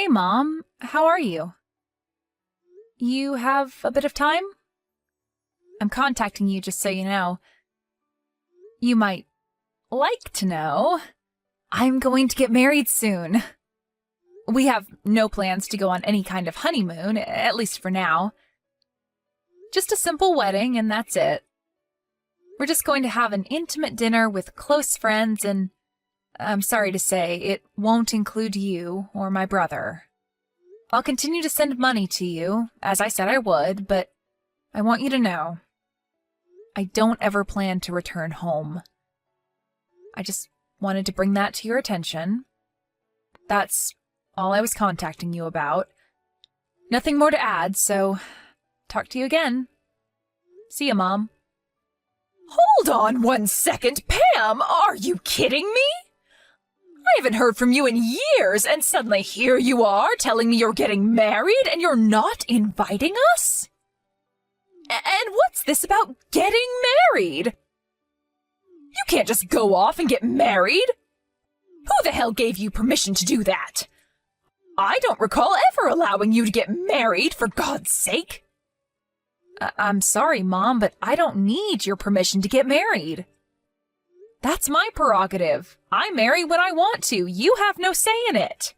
Hey, Mom. How are you? You have a bit of time? I'm contacting you just so you know. You might like to know. I'm going to get married soon. We have no plans to go on any kind of honeymoon, at least for now. Just a simple wedding, and that's it. We're just going to have an intimate dinner with close friends, and I'm sorry to say, it won't include you or my brother. I'll continue to send money to you, as I said I would, but I want you to know, I don't ever plan to return home. I just wanted to bring that to your attention. That's all I was contacting you about. Nothing more to add, so talk to you again. See ya, Mom. Hold on 1 second, Pam! Are you kidding me? I haven't heard from you in years, and suddenly here you are telling me you're getting married and you're not inviting us? And what's this about getting married? You can't just go off and get married. Who the hell gave you permission to do that? I don't recall ever allowing you to get married, for God's sake. I'm sorry, Mom, but I don't need your permission to get married. That's my prerogative. I marry when I want to. You have no say in it.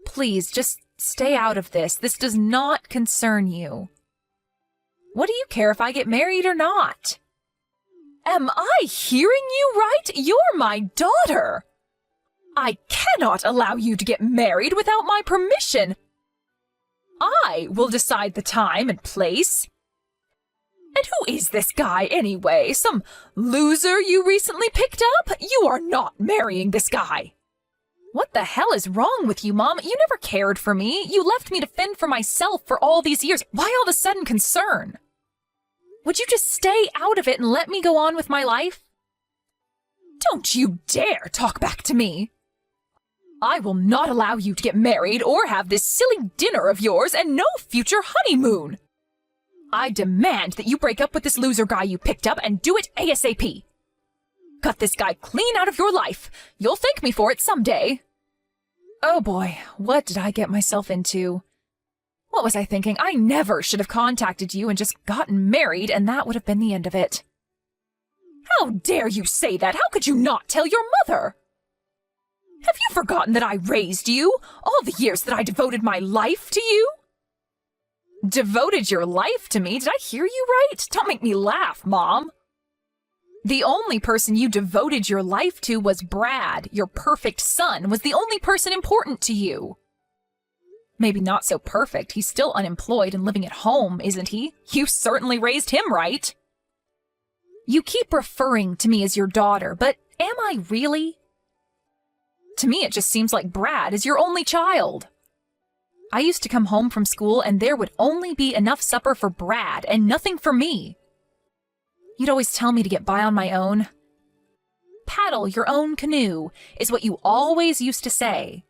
Please, just stay out of this. This does not concern you. What do you care if I get married or not? Am I hearing you right? You're my daughter. I cannot allow you to get married without my permission. I will decide the time and place. And who is this guy anyway? Some loser you recently picked up? You are not marrying this guy. What the hell is wrong with you, Mom? You never cared for me. You left me to fend for myself for all these years. Why all the sudden concern? Would you just stay out of it and let me go on with my life? Don't you dare talk back to me. I will not allow you to get married or have this silly dinner of yours and no future honeymoon. I demand that you break up with this loser guy you picked up and do it ASAP. Cut this guy clean out of your life. You'll thank me for it someday. Oh boy, what did I get myself into? What was I thinking? I never should have contacted you and just gotten married, and that would have been the end of it. How dare you say that? How could you not tell your mother? Have you forgotten that I raised you? All the years that I devoted my life to you? Devoted your life to me? Did I hear you right? Don't make me laugh, Mom. The only person you devoted your life to was Brad. Your perfect son was the only person important to you. Maybe not so perfect. He's still unemployed and living at home, isn't he? You certainly raised him right. You keep referring to me as your daughter, but am I really? To me, it just seems like Brad is your only child. I used to come home from school and there would only be enough supper for Brad and nothing for me. You'd always tell me to get by on my own. Paddle your own canoe is what you always used to say.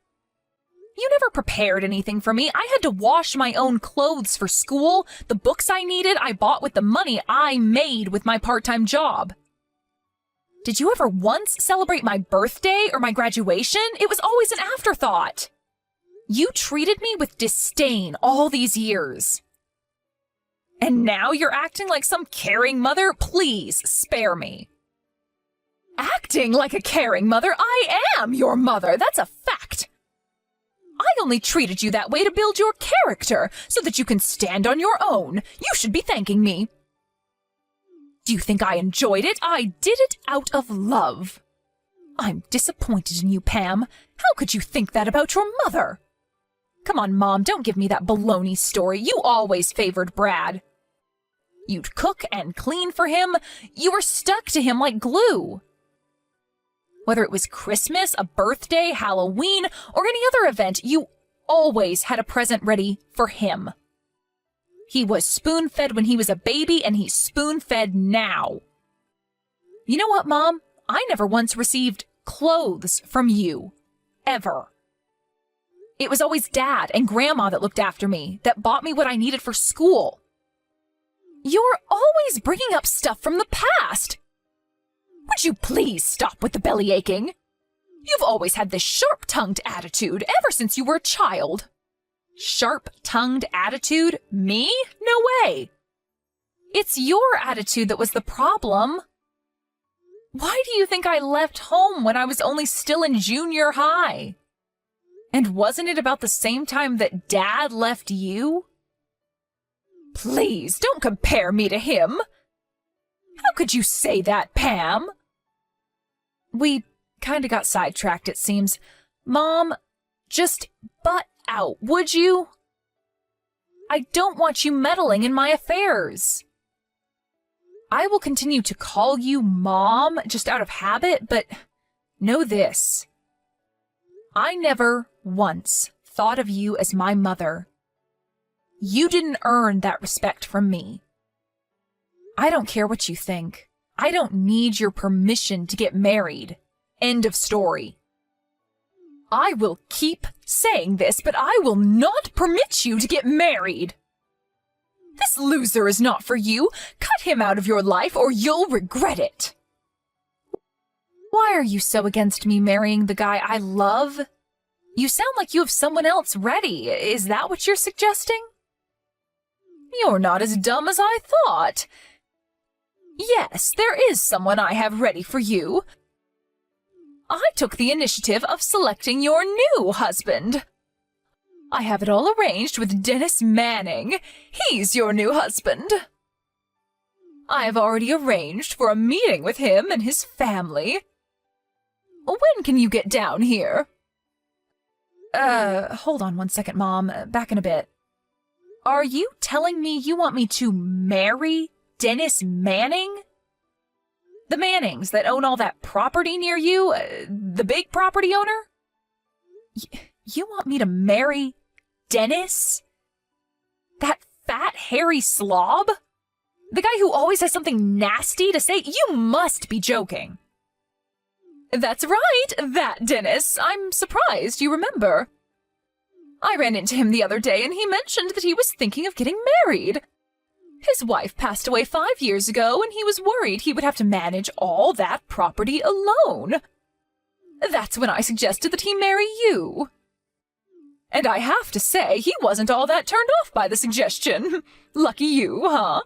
You never prepared anything for me. I had to wash my own clothes for school. The books I needed, I bought with the money I made with my part-time job. Did you ever once celebrate my birthday or my graduation? It was always an afterthought. You treated me with disdain all these years. And now you're acting like some caring mother? Please, spare me. Acting like a caring mother? I am your mother. That's a fact. I only treated you that way to build your character, so that you can stand on your own. You should be thanking me. Do you think I enjoyed it? I did it out of love. I'm disappointed in you, Pam. How could you think that about your mother? Come on, Mom, don't give me that baloney story. You always favored Brad. You'd cook and clean for him. You were stuck to him like glue. Whether it was Christmas, a birthday, Halloween, or any other event, you always had a present ready for him. He was spoon-fed when he was a baby, and he's spoon-fed now. You know what, Mom? I never once received clothes from you. Ever. It was always Dad and Grandma that looked after me, that bought me what I needed for school. You're always bringing up stuff from the past. Would you please stop with the belly aching? You've always had this sharp-tongued attitude ever since you were a child. Sharp-tongued attitude? Me? No way. It's your attitude that was the problem. Why do you think I left home when I was only still in junior high? And wasn't it about the same time that Dad left you? Please, don't compare me to him. How could you say that, Pam? We kinda got sidetracked, it seems. Mom, just butt out, would you? I don't want you meddling in my affairs. I will continue to call you Mom just out of habit, but know this. I never once thought of you as my mother. You didn't earn that respect from me. I don't care what you think. I don't need your permission to get married. End of story. I will keep saying this, but I will not permit you to get married. This loser is not for you. Cut him out of your life or you'll regret it. Why are you so against me marrying the guy I love? You sound like you have someone else ready. Is that what you're suggesting? You're not as dumb as I thought. Yes, there is someone I have ready for you. I took the initiative of selecting your new husband. I have it all arranged with Dennis Manning. He's your new husband. I have already arranged for a meeting with him and his family. When can you get down here? Hold on 1 second, Mom. Back in a bit. Are you telling me you want me to marry Dennis Manning? The Mannings that own all that property near you? The big property owner? You want me to marry Dennis? That fat, hairy slob? The guy who always has something nasty to say? You must be joking. That's right, that Dennis. I'm surprised you remember. I ran into him the other day and he mentioned that he was thinking of getting married. His wife passed away 5 years ago and he was worried he would have to manage all that property alone. That's when I suggested that he marry you. And I have to say, he wasn't all that turned off by the suggestion. Lucky you, huh?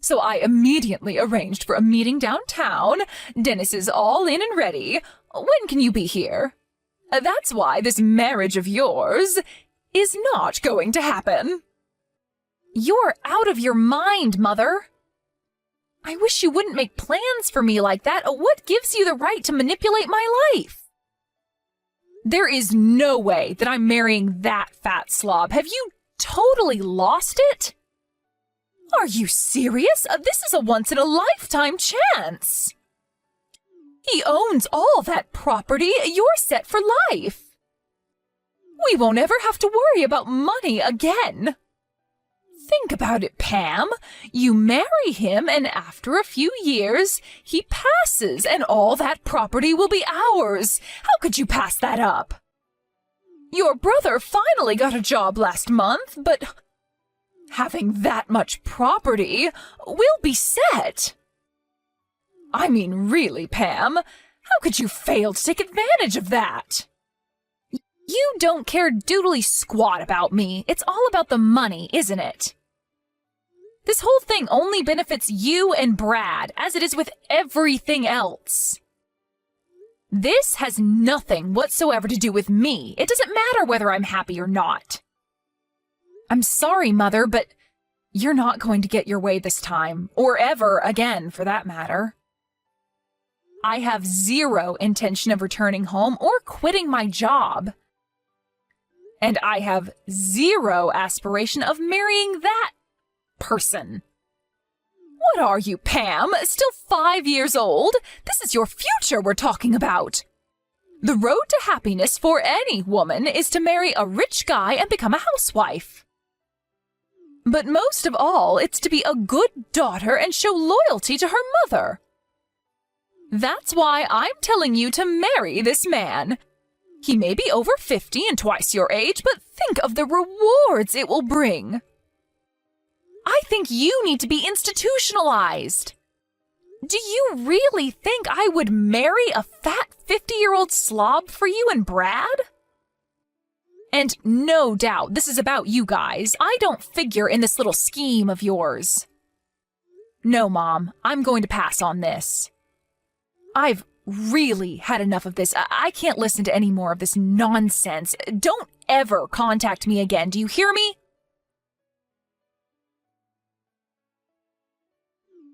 So I immediately arranged for a meeting downtown. Dennis is all in and ready. When can you be here? That's why this marriage of yours is not going to happen. You're out of your mind, Mother. I wish you wouldn't make plans for me like that. What gives you the right to manipulate my life? There is no way that I'm marrying that fat slob. Have you totally lost it? Are you serious? This is a once-in-a-lifetime chance. He owns all that property. You're set for life. We won't ever have to worry about money again. Think about it, Pam. You marry him, and after a few years, he passes, and all that property will be ours. How could you pass that up? Your brother finally got a job last month, but having that much property, we'll be set. I mean, really, Pam, how could you fail to take advantage of that? You don't care doodly squat about me. It's all about the money, isn't it? This whole thing only benefits you and Brad, as it is with everything else. This has nothing whatsoever to do with me. It doesn't matter whether I'm happy or not. I'm sorry, Mother, but you're not going to get your way this time, or ever again, for that matter. I have zero intention of returning home or quitting my job. And I have zero aspiration of marrying that person. What are you, Pam? Still 5 years old? This is your future we're talking about. The road to happiness for any woman is to marry a rich guy and become a housewife. But most of all, it's to be a good daughter and show loyalty to her mother. That's why I'm telling you to marry this man. He may be over 50 and twice your age, but think of the rewards it will bring. I think you need to be institutionalized. Do you really think I would marry a fat 50-year-old slob for you and Brad? And no doubt this is about you guys. I don't figure in this little scheme of yours. No, Mom, I'm going to pass on this. I've really had enough of this. I can't listen to any more of this nonsense. Don't ever contact me again. Do you hear me?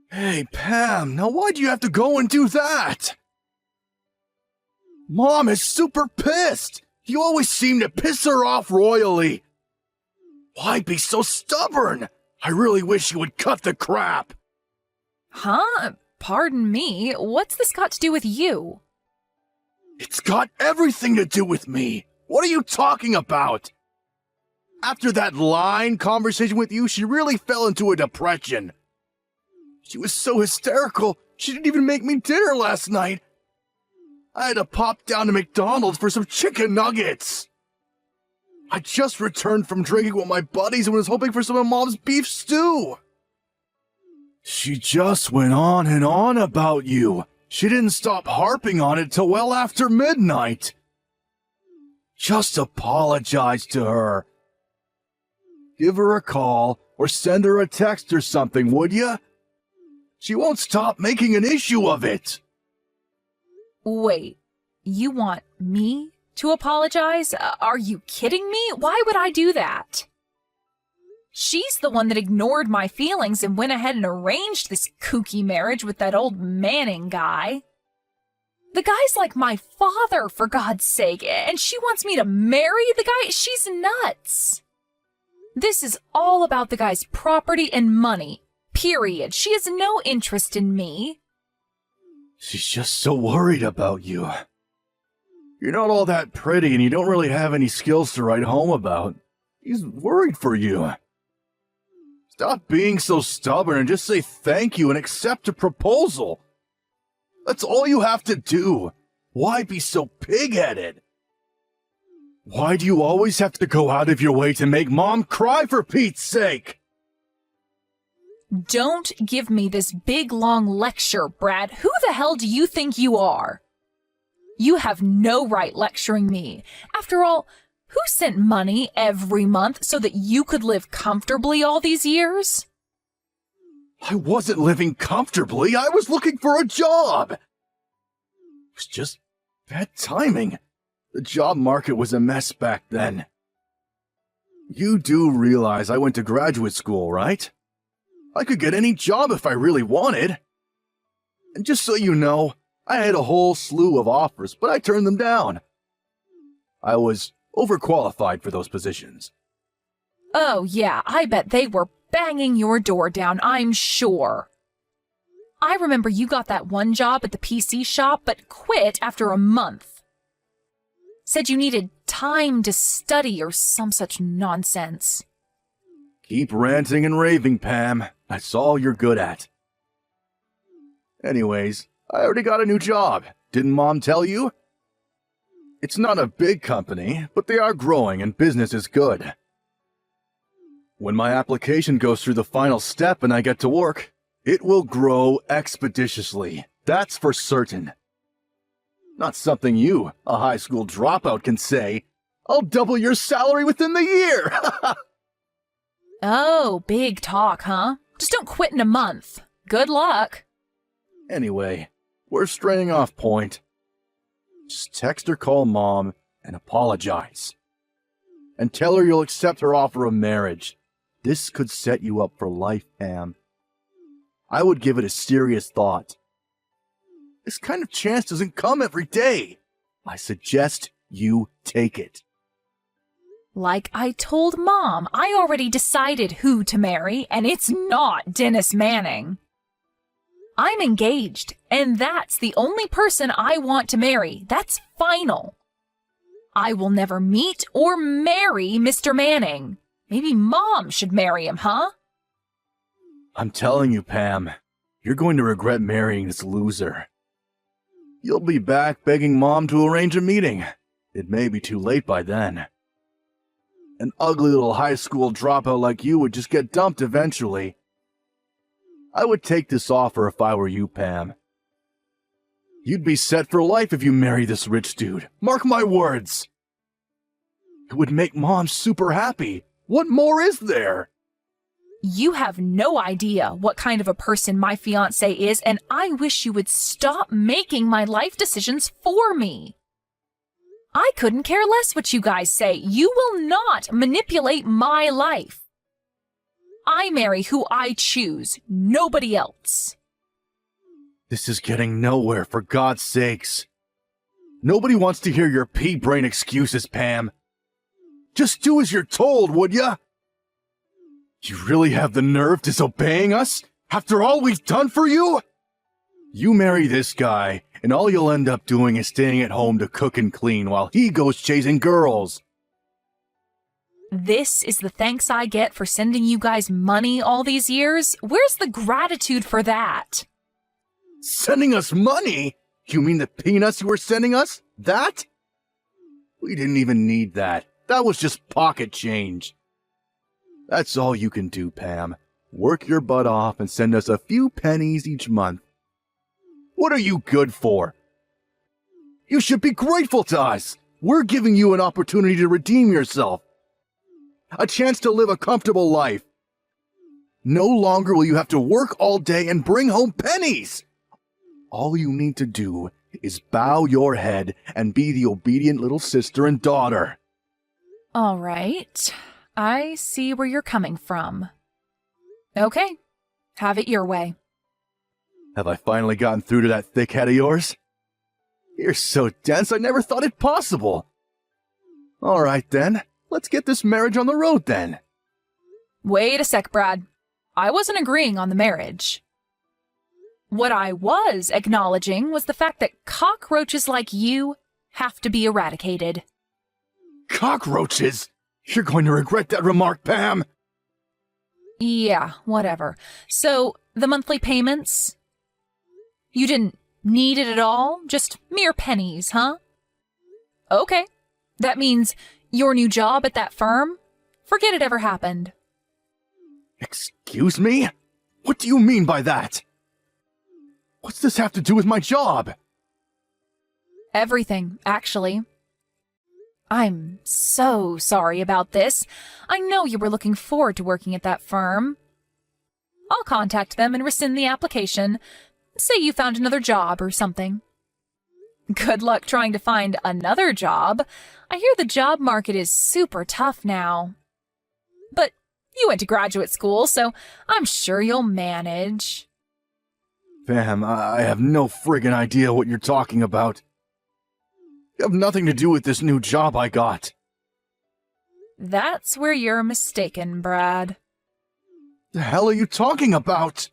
Hey, Pam, now why'd you have to go and do that? Mom is super pissed. You always seem to piss her off royally. Why be so stubborn? I really wish you would cut the crap. Huh? Pardon me. What's this got to do with you? It's got everything to do with me. What are you talking about? After that line conversation with you, she really fell into a depression. She was so hysterical, she didn't even make me dinner last night. I had to pop down to McDonald's for some chicken nuggets. I just returned from drinking with my buddies and was hoping for some of Mom's beef stew. She just went on and on about you. She didn't stop harping on it till well after midnight. Just apologize to her. Give her a call or send her a text or something, would ya? She won't stop making an issue of it. Wait, you want me to apologize? Are you kidding me? Why would I do that? She's the one that ignored my feelings and went ahead and arranged this kooky marriage with that old Manning guy. The guy's like my father, for God's sake, and she wants me to marry the guy? She's nuts. This is all about the guy's property and money, period. She has no interest in me. She's just so worried about you. You're not all that pretty and you don't really have any skills to write home about. He's worried for you. Stop being so stubborn and just say thank you and accept a proposal. That's all you have to do. Why be so pig-headed? Why do you always have to go out of your way to make Mom cry, for Pete's sake? Don't give me this big long lecture, Brad. Who the hell do you think you are? You have no right lecturing me. After all, who sent money every month so that you could live comfortably all these years? I wasn't living comfortably. I was looking for a job. It was just bad timing. The job market was a mess back then. You do realize I went to graduate school, right? I could get any job if I really wanted. And just so you know, I had a whole slew of offers, but I turned them down. I was overqualified for those positions. Oh yeah, I bet they were banging your door down, I'm sure. I remember you got that one job at the PC shop, but quit after a month. Said you needed time to study or some such nonsense. Keep ranting and raving, Pam. That's all you're good at. Anyways, I already got a new job. Didn't Mom tell you? It's not a big company, but they are growing and business is good. When my application goes through the final step and I get to work, it will grow expeditiously. That's for certain. Not something you, a high school dropout, can say. I'll double your salary within the year! Oh, big talk, huh? Just don't quit in a month. Good luck. Anyway, we're straying off point. Just text or call Mom and apologize. And tell her you'll accept her offer of marriage. This could set you up for life, Pam. I would give it a serious thought. This kind of chance doesn't come every day. I suggest you take it. Like I told Mom, I already decided who to marry, and it's not Dennis Manning. I'm engaged, and that's the only person I want to marry. That's final. I will never meet or marry Mr. Manning. Maybe Mom should marry him, huh? I'm telling you, Pam, you're going to regret marrying this loser. You'll be back begging Mom to arrange a meeting. It may be too late by then. An ugly little high school dropout like you would just get dumped eventually. I would take this offer if I were you, Pam. You'd be set for life if you marry this rich dude. Mark my words. It would make Mom super happy. What more is there? You have no idea what kind of a person my fiancé is, and I wish you would stop making my life decisions for me. I couldn't care less what you guys say. You will not manipulate my life. I marry who I choose, nobody else. This is getting nowhere, for God's sakes. Nobody wants to hear your pea-brain excuses, Pam. Just do as you're told, would ya? You really have the nerve disobeying us after all we've done for you? You marry this guy, and all you'll end up doing is staying at home to cook and clean while he goes chasing girls. This is the thanks I get for sending you guys money all these years? Where's the gratitude for that? Sending us money? You mean the peanuts you were sending us? That? We didn't even need that. That was just pocket change. That's all you can do, Pam. Work your butt off and send us a few pennies each month. What are you good for? You should be grateful to us. We're giving you an opportunity to redeem yourself. A chance to live a comfortable life. No longer will you have to work all day and bring home pennies. All you need to do is bow your head and be the obedient little sister and daughter. All right. I see where you're coming from. Okay. Have it your way. Have I finally gotten through to that thick head of yours? You're so dense I never thought it possible. All right then. Let's get this marriage on the road then. Wait a sec, Brad. I wasn't agreeing on the marriage. What I was acknowledging was the fact that cockroaches like you have to be eradicated. Cockroaches? You're going to regret that remark, Pam. Yeah, whatever. So, the monthly payments? You didn't need it at all? Just mere pennies, huh? Okay. That means your new job at that firm? Forget it ever happened. Excuse me? What do you mean by that? What's this have to do with my job? Everything, actually. I'm so sorry about this. I know you were looking forward to working at that firm. I'll contact them and rescind the application. Say you found another job or something. Good luck trying to find another job. I hear the job market is super tough now. But you went to graduate school, so I'm sure you'll manage. Pam, I have no friggin' idea what you're talking about. You have nothing to do with this new job I got. That's where you're mistaken, Brad. The hell are you talking about?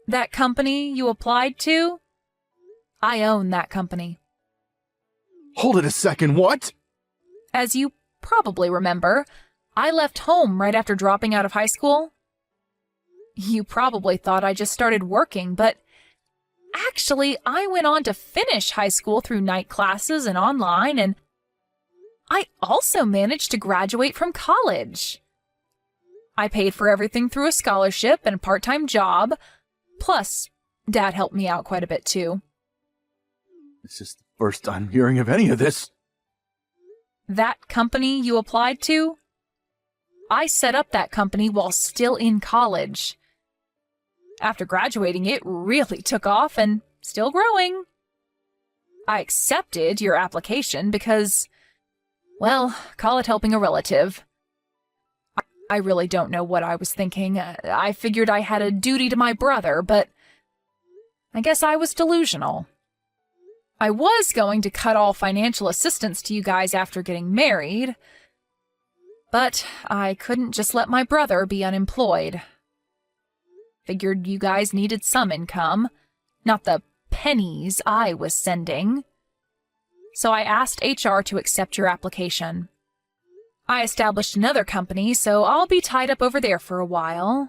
That company you applied to? I own that company. Hold it a second, what? As you probably remember, I left home right after dropping out of high school. You probably thought I just started working, but actually, I went on to finish high school through night classes and online, and I also managed to graduate from college. I paid for everything through a scholarship and a part-time job, plus Dad helped me out quite a bit too. This is the first I'm hearing of any of this. That company you applied to? I set up that company while still in college. After graduating, it really took off and still growing. I accepted your application because, well, call it helping a relative. I really don't know what I was thinking. I figured I had a duty to my brother, but I guess I was delusional. I was going to cut all financial assistance to you guys after getting married, but I couldn't just let my brother be unemployed. Figured you guys needed some income, not the pennies I was sending. So I asked HR to accept your application. I established another company, so I'll be tied up over there for a while.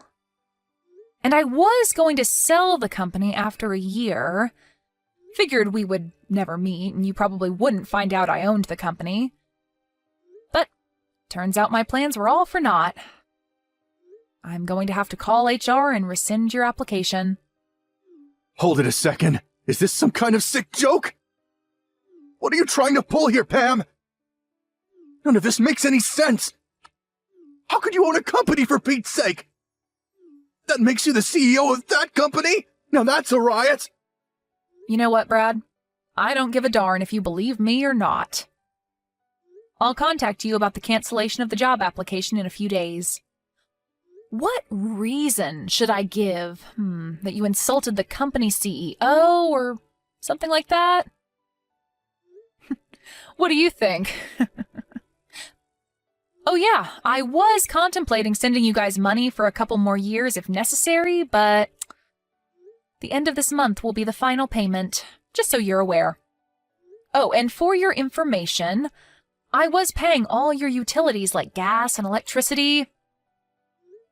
And I was going to sell the company after a year. Figured we would never meet, and you probably wouldn't find out I owned the company. But turns out my plans were all for naught. I'm going to have to call HR and rescind your application. Hold it a second. Is this some kind of sick joke? What are you trying to pull here, Pam? None of this makes any sense. How could you own a company, for Pete's sake? That makes you the CEO of that company? Now that's a riot. You know what, Brad? I don't give a darn if you believe me or not. I'll contact you about the cancellation of the job application in a few days. What reason should I give? That you insulted the company CEO or something like that? What do you think? Oh yeah, I was contemplating sending you guys money for a couple more years if necessary, but the end of this month will be the final payment, just so you're aware. Oh, and for your information, I was paying all your utilities like gas and electricity.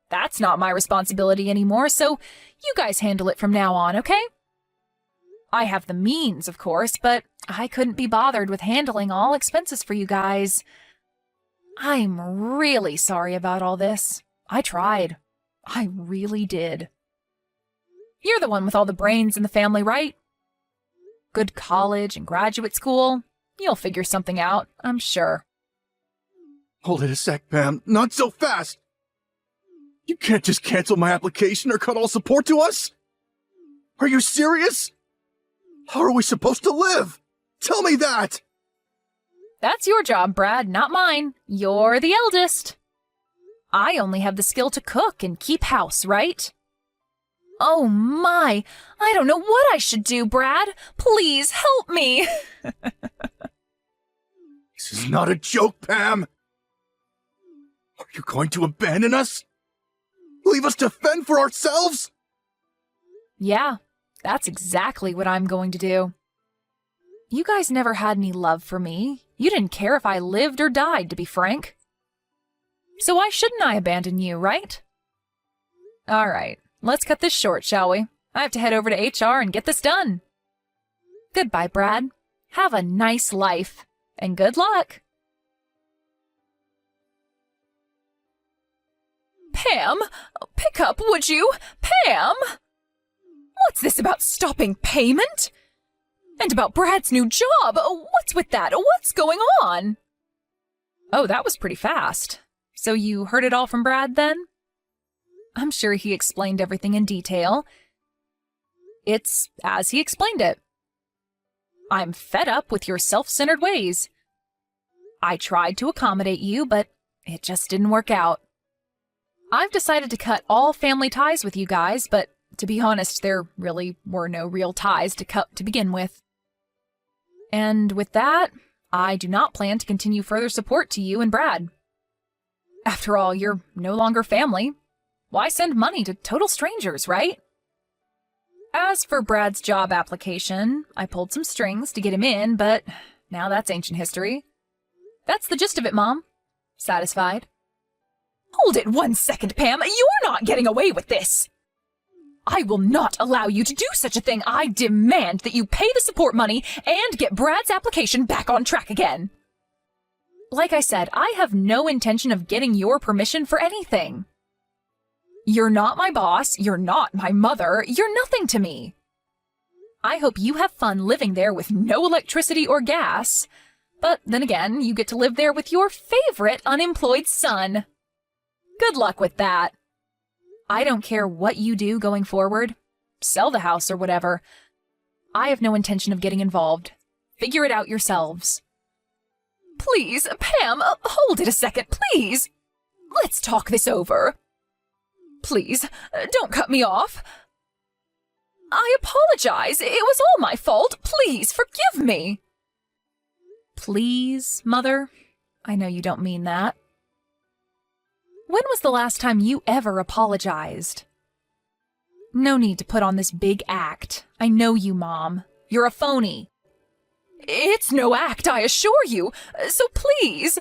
That's not my responsibility anymore, so you guys handle it from now on, okay? I have the means, of course, but I couldn't be bothered with handling all expenses for you guys. I'm really sorry about all this. I tried. I really did. You're the one with all the brains in the family, right? Good college and graduate school. You'll figure something out, I'm sure. Hold it a sec, Pam. Not so fast. You can't just cancel my application or cut all support to us? Are you serious? How are we supposed to live? Tell me that! That's your job, Brad, not mine. You're the eldest. I only have the skill to cook and keep house, right? Oh my, I don't know what I should do, Brad. Please help me. This is not a joke, Pam. Are you going to abandon us? Leave us to fend for ourselves? Yeah, that's exactly what I'm going to do. You guys never had any love for me. You didn't care if I lived or died, to be frank. So why shouldn't I abandon you, right? All right, let's cut this short, shall we? I have to head over to HR and get this done. Goodbye, Brad. Have a nice life, and good luck. Pam, pick up, would you? Pam! What's this about stopping payment? And about Brad's new job? What's with that? What's going on? Oh, that was pretty fast. So you heard it all from Brad, then? I'm sure he explained everything in detail. It's as he explained it. I'm fed up with your self-centered ways. I tried to accommodate you, but it just didn't work out. I've decided to cut all family ties with you guys, but to be honest, there really were no real ties to cut to begin with. And with that, I do not plan to continue further support to you and Brad. After all, you're no longer family. Why send money to total strangers, right? As for Brad's job application, I pulled some strings to get him in, but now that's ancient history. That's the gist of it, Mom. Satisfied? Hold it 1 second, Pam. You're not getting away with this. I will not allow you to do such a thing. I demand that you pay the support money and get Brad's application back on track again. Like I said, I have no intention of getting your permission for anything. You're not my boss, you're not my mother, you're nothing to me. I hope you have fun living there with no electricity or gas, but then again, you get to live there with your favorite unemployed son. Good luck with that. I don't care what you do going forward. Sell the house or whatever. I have no intention of getting involved. Figure it out yourselves. Please, Pam, hold it a second, please. Let's talk this over. Please, don't cut me off. I apologize. It was all my fault. Please, forgive me. Please, Mother? I know you don't mean that. When was the last time you ever apologized? No need to put on this big act. I know you, Mom. You're a phony. It's no act, I assure you. So please.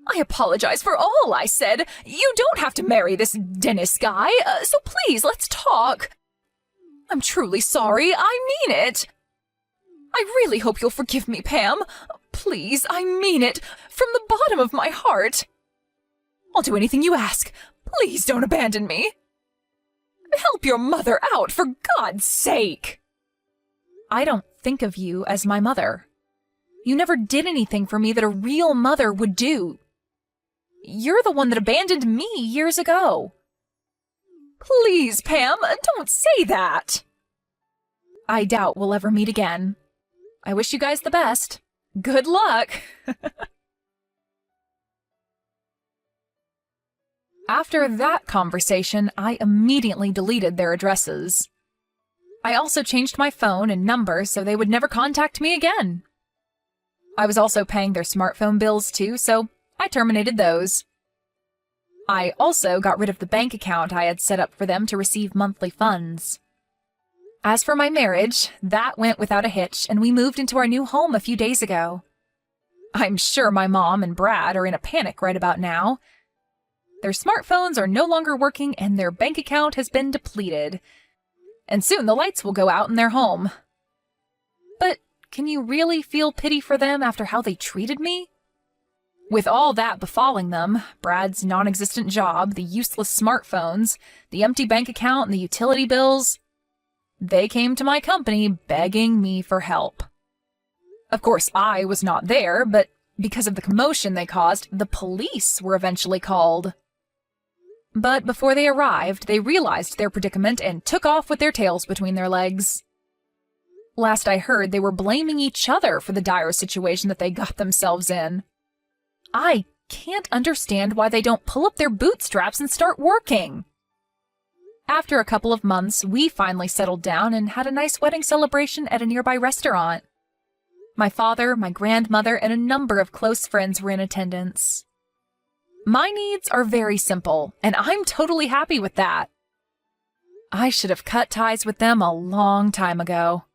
I apologize for all I said. You don't have to marry this Dennis guy, so please, let's talk. I'm truly sorry. I mean it. I really hope you'll forgive me, Pam. Please, I mean it. From the bottom of my heart. I'll do anything you ask. Please don't abandon me. Help your mother out, for God's sake. I don't think of you as my mother. You never did anything for me that a real mother would do. You're the one that abandoned me years ago. Please, Pam, don't say that. I doubt we'll ever meet again. I wish you guys the best. Good luck. After that conversation, I immediately deleted their addresses. I also changed my phone and number so they would never contact me again. I was also paying their smartphone bills too, so I terminated those. I also got rid of the bank account I had set up for them to receive monthly funds. As for my marriage, that went without a hitch, and we moved into our new home a few days ago. I'm sure my mom and Brad are in a panic right about now. Their smartphones are no longer working and their bank account has been depleted. And soon the lights will go out in their home. But can you really feel pity for them after how they treated me? With all that befalling them, Brad's non-existent job, the useless smartphones, the empty bank account, and the utility bills, they came to my company begging me for help. Of course, I was not there, but because of the commotion they caused, the police were eventually called. But before they arrived, they realized their predicament and took off with their tails between their legs. Last I heard, they were blaming each other for the dire situation that they got themselves in. I can't understand why they don't pull up their bootstraps and start working. After a couple of months, we finally settled down and had a nice wedding celebration at a nearby restaurant. My father, my grandmother, and a number of close friends were in attendance. My needs are very simple, and I'm totally happy with that. I should have cut ties with them a long time ago.